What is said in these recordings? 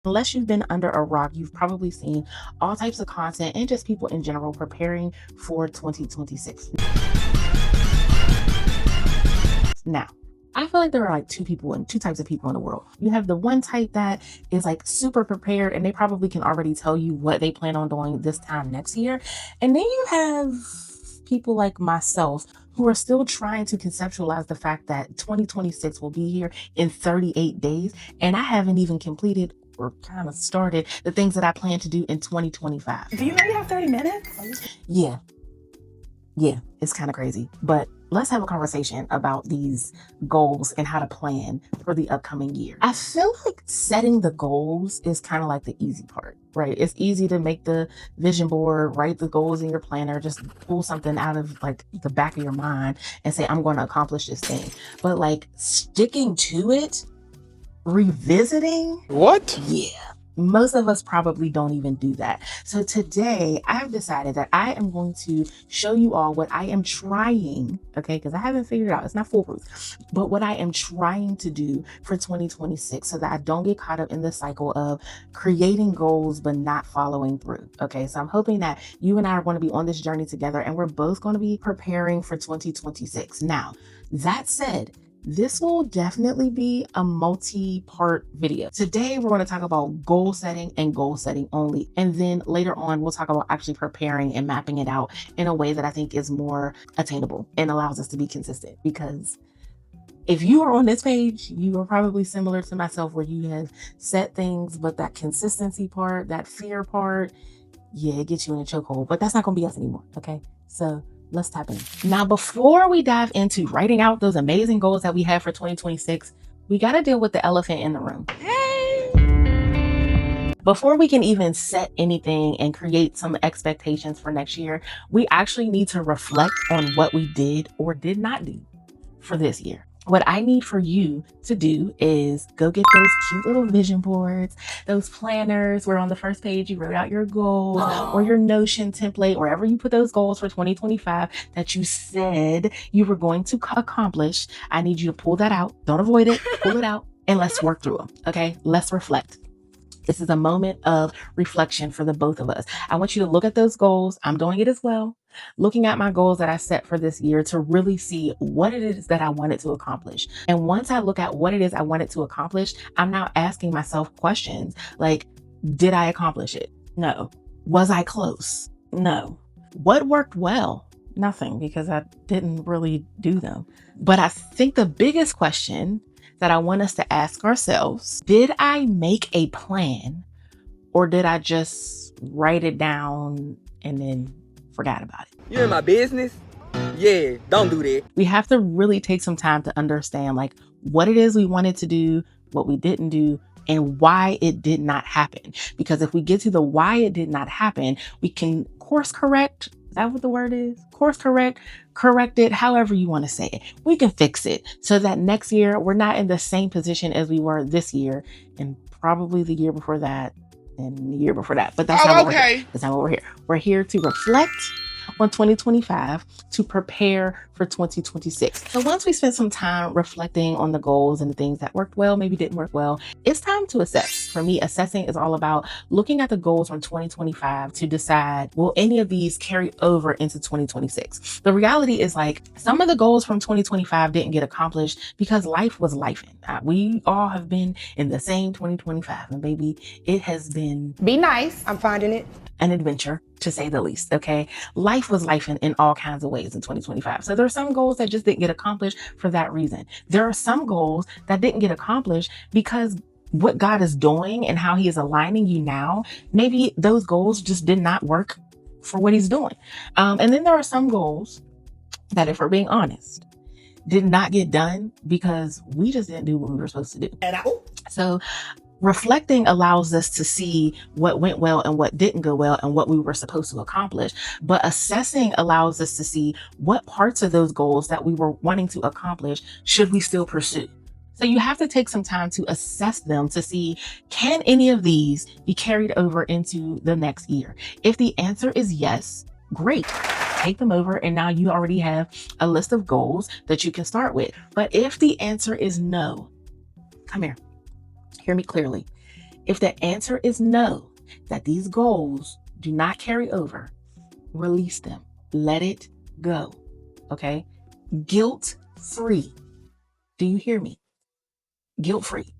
Unless you've been under a rock, you've probably seen all types of content and just people in general preparing for 2026. Now, I feel like there are like two types of people in the world. You have the one type that is like super prepared and they probably can already tell you what they plan on doing this time next year. And then you have people like myself who are still trying to conceptualize the fact that 2026 will be here in 38 days. And I haven't even completed or kind of started the things that I plan to do in 2025. Do you know you have 30 minutes? Yeah, it's kind of crazy. But let's have a conversation about these goals and how to plan for the upcoming year. I feel like setting the goals is kind of like the easy part, right? It's easy to make the vision board, write the goals in your planner, just pull something out of like the back of your mind and say, I'm going to accomplish this thing. But like sticking to it, revisiting, what? Yeah. Most of us probably don't even do that. So today I've decided that I am going to show you all what I am trying, okay, because I haven't figured it out. It's not foolproof, but what I am trying to do for 2026 so that I don't get caught up in the cycle of creating goals but not following through. Okay, so I'm hoping that you and I are going to be on this journey together and we're both going to be preparing for 2026. Now, that said, this will definitely be a multi-part video. Today, we're going to talk about goal setting and goal setting only. And then later on, we'll talk about actually preparing and mapping it out in a way that I think is more attainable and allows us to be consistent. Because if you are on this page, you are probably similar to myself where you have set things, but that consistency part, that fear part, yeah, it gets you in a chokehold. But that's not going to be us anymore, okay? So let's tap in. Now, before we dive into writing out those amazing goals that we have for 2026, we got to deal with the elephant in the room. Hey! Before we can even set anything and create some expectations for next year, we actually need to reflect on what we did or did not do for this year. What I need for you to do is go get those cute little vision boards, those planners where on the first page you wrote out your goals, or your Notion template, wherever you put those goals for 2025 that you said you were going to accomplish. I need you to pull that out. Don't avoid it. Pull it out and let's work through them. Okay, let's reflect. This is a moment of reflection for the both of us. I want you to look at those goals. I'm doing it as well. Looking at my goals that I set for this year to really see what it is that I wanted to accomplish. And once I look at what it is I wanted to accomplish, I'm now asking myself questions like, did I accomplish it? No. Was I close? No. What worked well? Nothing, because I didn't really do them. But I think the biggest question that I want us to ask ourselves, did I make a plan or did I just write it down and then forgot about it? You in my business? Yeah, don't do that. We have to really take some time to understand like what it is we wanted to do, what we didn't do, and why it did not happen. Because if we get to the why it did not happen, we can course correct. Is that what the word is? Course correct it, however you want to say it. We can fix it so that next year we're not in the same position as we were this year and probably the year before that and the year before that. But that's not what we're here. That's not what we're here. We're here to reflect on 2025 to prepare for 2026. So once we spend some time reflecting on the goals and the things that worked well, maybe didn't work well, it's time to assess. For me, assessing is all about looking at the goals from 2025 to decide, will any of these carry over into 2026? The reality is like some of the goals from 2025 didn't get accomplished because life was lifing. We all have been in the same 2025 and baby, it has been... Be nice. I'm finding it an adventure, to say the least, okay? Life was life in all kinds of ways in 2025. So there are some goals that just didn't get accomplished for that reason. There are some goals that didn't get accomplished because what God is doing and how he is aligning you now, maybe those goals just did not work for what he's doing. And then there are some goals that, if we're being honest, did not get done because we just didn't do what we were supposed to do. So reflecting allows us to see what went well and what didn't go well and what we were supposed to accomplish. But assessing allows us to see what parts of those goals that we were wanting to accomplish should we still pursue. So you have to take some time to assess them to see, can any of these be carried over into the next year? If the answer is yes, great. Take them over and now you already have a list of goals that you can start with. But if the answer is no, come here. Hear me clearly. If the answer is no, that these goals do not carry over, release them. Let it go. Okay? Guilt free. Do you hear me? Guilt free.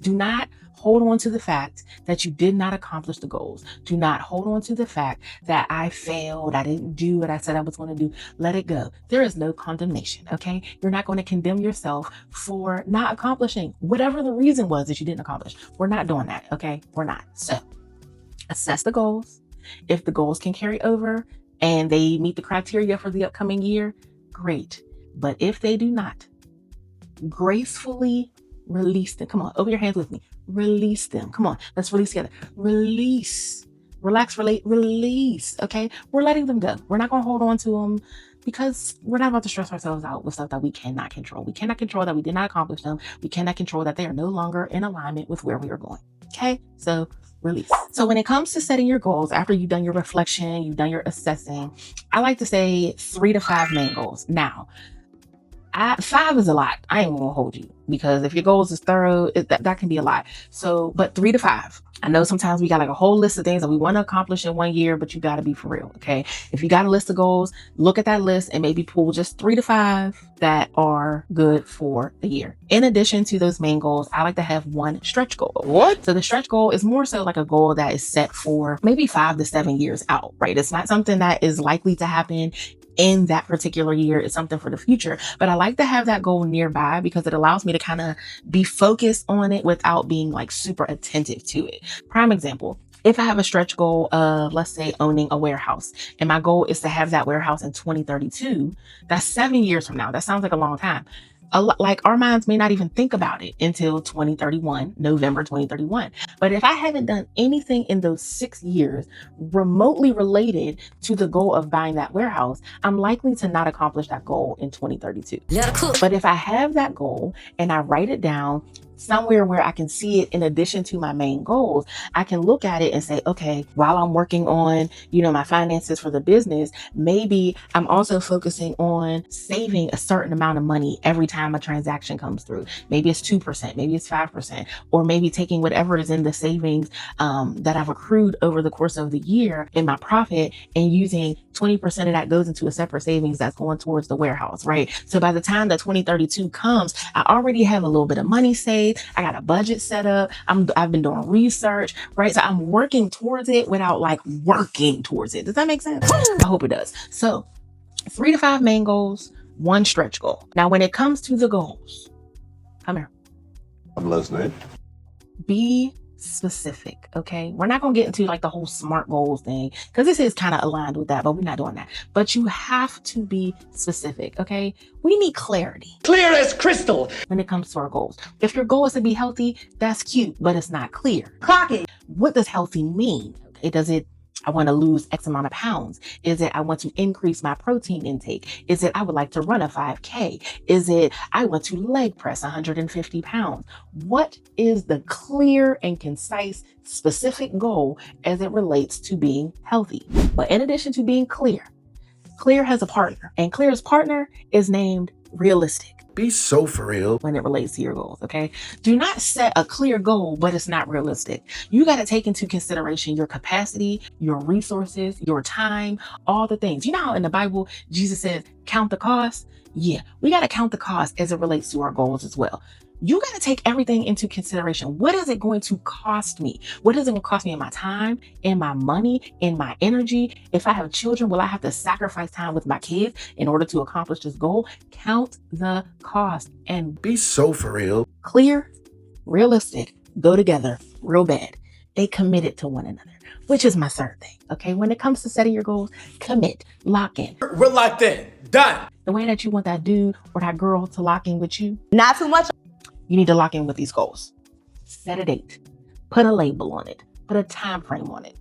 Do not hold on to the fact that you did not accomplish the goals. Do not hold on to the fact that I failed. I didn't do what I said I was going to do. Let it go. There is no condemnation. Okay? You're not going to condemn yourself for not accomplishing whatever the reason was that you didn't accomplish. We're not doing that. Okay? We're not. So assess the goals. If the goals can carry over and they meet the criteria for the upcoming year, great. But if they do not, gracefully release them. Come on, open your hands with me. Release them. Come on, let's release together. Release. Relax, relate, release. Okay? We're letting them go. We're not going to hold on to them because we're not about to stress ourselves out with stuff that we cannot control. We cannot control that we did not accomplish them. We cannot control that they are no longer in alignment with where we are going. Okay? So release. So when it comes to setting your goals, after you've done your reflection, you've done your assessing, I like to say 3 to 5 main goals. Now, 5 is a lot. I ain't gonna hold you because if your goals is thorough, that can be a lot. So, but 3 to 5. I know sometimes we got like a whole list of things that we want to accomplish in 1 year, but you got to be for real. Okay. If you got a list of goals, look at that list and maybe pull just 3 to 5 that are good for the year. In addition to those main goals, I like to have one stretch goal. What? So the stretch goal is more so like a goal that is set for maybe 5 to 7 years out, right? It's not something that is likely to happen in that particular year. It's something for the future, but I like to have that goal nearby because it allows me to kind of be focused on it without being like super attentive to it. Prime example, if I have a stretch goal of, let's say, owning a warehouse, and my goal is to have that warehouse in 2032, that's 7 years from now. That sounds like a long time. Like our minds may not even think about it until 2031, November 2031. But if I haven't done anything in those 6 years remotely related to the goal of buying that warehouse, I'm likely to not accomplish that goal in 2032. But if I have that goal and I write it down somewhere where I can see it in addition to my main goals, I can look at it and say, okay, while I'm working on, my finances for the business, maybe I'm also focusing on saving a certain amount of money every time a transaction comes through. Maybe it's 2%, maybe it's 5%, or maybe taking whatever is in the savings that I've accrued over the course of the year in my profit and using 20% of that goes into a separate savings that's going towards the warehouse, right? So by the time that 2032 comes, I already have a little bit of money saved. I got a budget set up. I've been doing research, right? So I'm working towards it without like working towards it. Does that make sense? I hope it does. So 3 to 5 main goals, 1 stretch goal. Now, when it comes to the goals, come here. I'm listening. Be specific, okay? We're not going to get into like the whole SMART goals thing because this is kind of aligned with that, but we're not doing that. But you have to be specific, okay? We need clarity. Clear as crystal. When it comes to our goals. If your goal is to be healthy, that's cute, but it's not clear. Clock it. What does healthy mean? Okay, does it I want to lose X amount of pounds? Is it I want to increase my protein intake? Is it I would like to run a 5K? Is it I want to leg press 150 pounds? What is the clear and concise specific goal as it relates to being healthy? But in addition to being clear, Clear has a partner, and Clear's partner is named Realistic. Be so for real. When it relates to your goals, okay? Do not set a clear goal, but it's not realistic. You got to take into consideration your capacity, your resources, your time, all the things. You know how in the Bible, Jesus says, count the cost? Yeah, we got to count the cost as it relates to our goals as well. You got to take everything into consideration. What is it going to cost me? What is it going to cost me in my time, in my money, in my energy? If I have children, will I have to sacrifice time with my kids in order to accomplish this goal? Count the cost and be so for real. Clear, realistic, go together real bad. They committed to one another, which is my third thing. Okay. When it comes to setting your goals, commit, lock in. We're locked in. Done. The way that you want that dude or that girl to lock in with you, Not too much. you need to lock in with these goals. Set a date, put a label on it, put a time frame on it.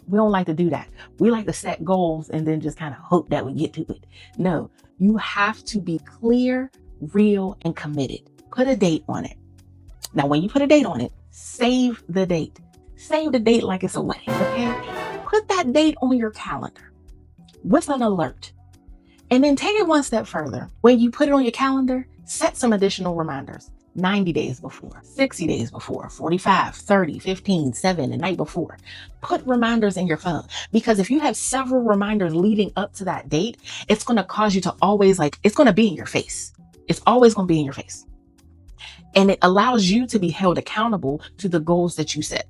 We don't like to do that. We like to set goals and then just kind of hope that we get to it. No, you have to be clear, real, and committed. Put a date on it. Now, when you put a date on it, save the date. Save the date like it's a wedding, okay? Put that date on your calendar with an alert. And then take it one step further. When you put it on your calendar, set some additional reminders. 90 days before, 60 days before, 45, 30, 15, 7, the night before. Put reminders in your phone, because if you have several reminders leading up to that date, it's going to cause you to always it's going to be in your face. It's always going to be in your face. And it allows you to be held accountable to the goals that you set.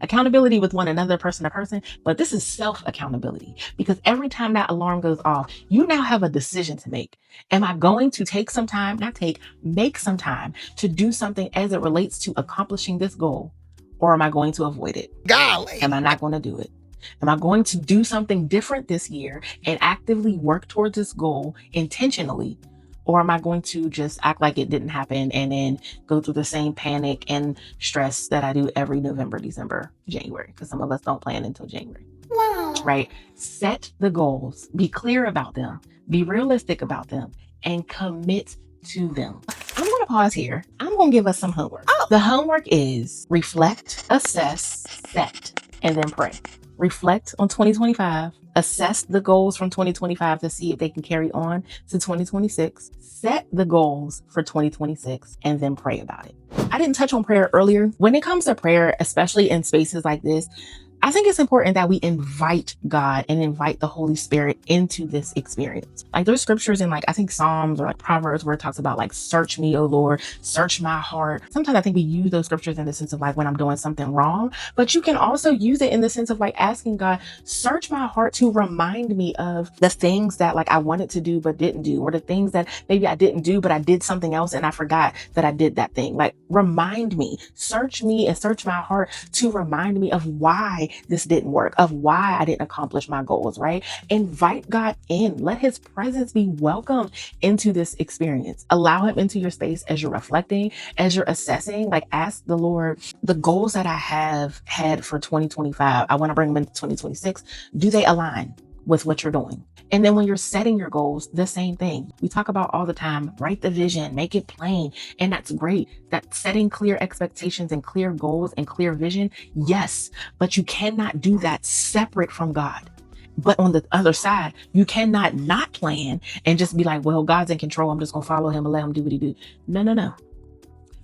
Accountability with one another, person to person, but this is self-accountability, because every time that alarm goes off, you now have a decision to make. Am I going to make some time to do something as it relates to accomplishing this goal, or am I going to avoid it? Golly. Am I not going to do it? Am I going to do something different this year and actively work towards this goal intentionally? Or am I going to just act like it didn't happen and then go through the same panic and stress that I do every November, December, January? Because some of us don't plan until January. Wow. Right? Set the goals. Be clear about them. Be realistic about them. And commit to them. I'm going to pause here. I'm going to give us some homework. The homework is reflect, assess, set, and then pray. Reflect on 2025. Assess the goals from 2025 to see if they can carry on to 2026. Set the goals for 2026 and then pray about it. I didn't touch on prayer earlier. When it comes to prayer, especially in spaces like this, I think it's important that we invite God and invite the Holy Spirit into this experience. There's scriptures in I think Psalms or Proverbs where it talks about search me, O Lord, search my heart. Sometimes I think we use those scriptures in the sense of when I'm doing something wrong, but you can also use it in the sense of asking God, search my heart to remind me of the things that I wanted to do but didn't do, or the things that maybe I didn't do but I did something else and I forgot that I did that thing. Remind me, search me and search my heart to remind me of why this didn't work, of why I didn't accomplish my goals, right? Invite God in. Let his presence be welcomed into this experience. Allow him into your space as you're reflecting, as you're assessing. Ask the Lord, the goals that I have had for 2025, I want to bring them into 2026. Do they align with what you're doing? And then when you're setting your goals, the same thing. We talk about all the time, write the vision, make it plain. And that's great. That setting clear expectations and clear goals and clear vision. Yes, but you cannot do that separate from God. But on the other side, you cannot not plan and just be well, God's in control. I'm just going to follow him and let him do what he do. No.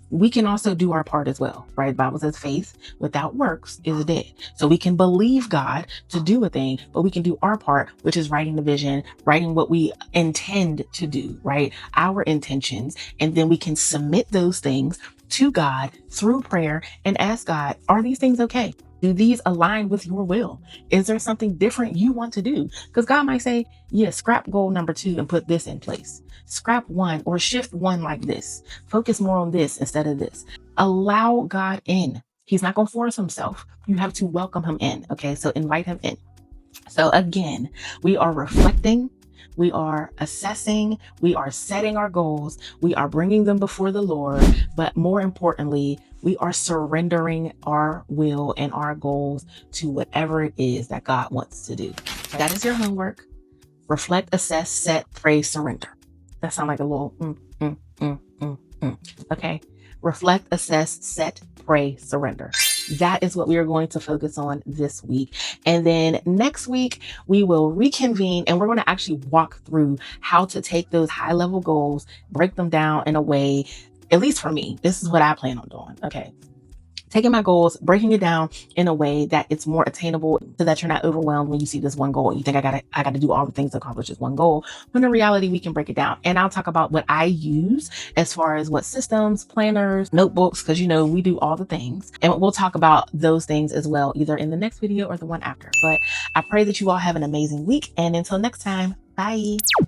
We can also do our part as well, right? The Bible says faith without works is dead. So we can believe God to do a thing, but we can do our part, which is writing the vision, writing what we intend to do, right? Our intentions. And then we can submit those things to God through prayer and ask God, are these things okay? Do these align with your will? Is there something different you want to do? Because God might say, yeah, scrap goal number 2 and put this in place. Scrap 1 or shift 1 like this. Focus more on this instead of this. Allow God in. He's not going to force himself. You have to welcome him in. Okay, so invite him in. So again, we are reflecting. We are assessing, we are setting our goals, we are bringing them before the Lord, but more importantly, we are surrendering our will and our goals to whatever it is that God wants to do. That is your homework. Reflect, assess, set, pray, surrender. That sounds like a little okay. Reflect, assess, set, pray, surrender. That is what we are going to focus on this week. And then next week, we will reconvene and we're going to actually walk through how to take those high level goals, break them down in a way, at least for me, this is what I plan on doing. Okay. Taking my goals, breaking it down in a way that it's more attainable so that you're not overwhelmed when you see this one goal. You think I got to do all the things to accomplish this one goal. When in reality, we can break it down. And I'll talk about what I use as far as what systems, planners, notebooks, because we do all the things. And we'll talk about those things as well, either in the next video or the one after. But I pray that you all have an amazing week. And until next time, bye.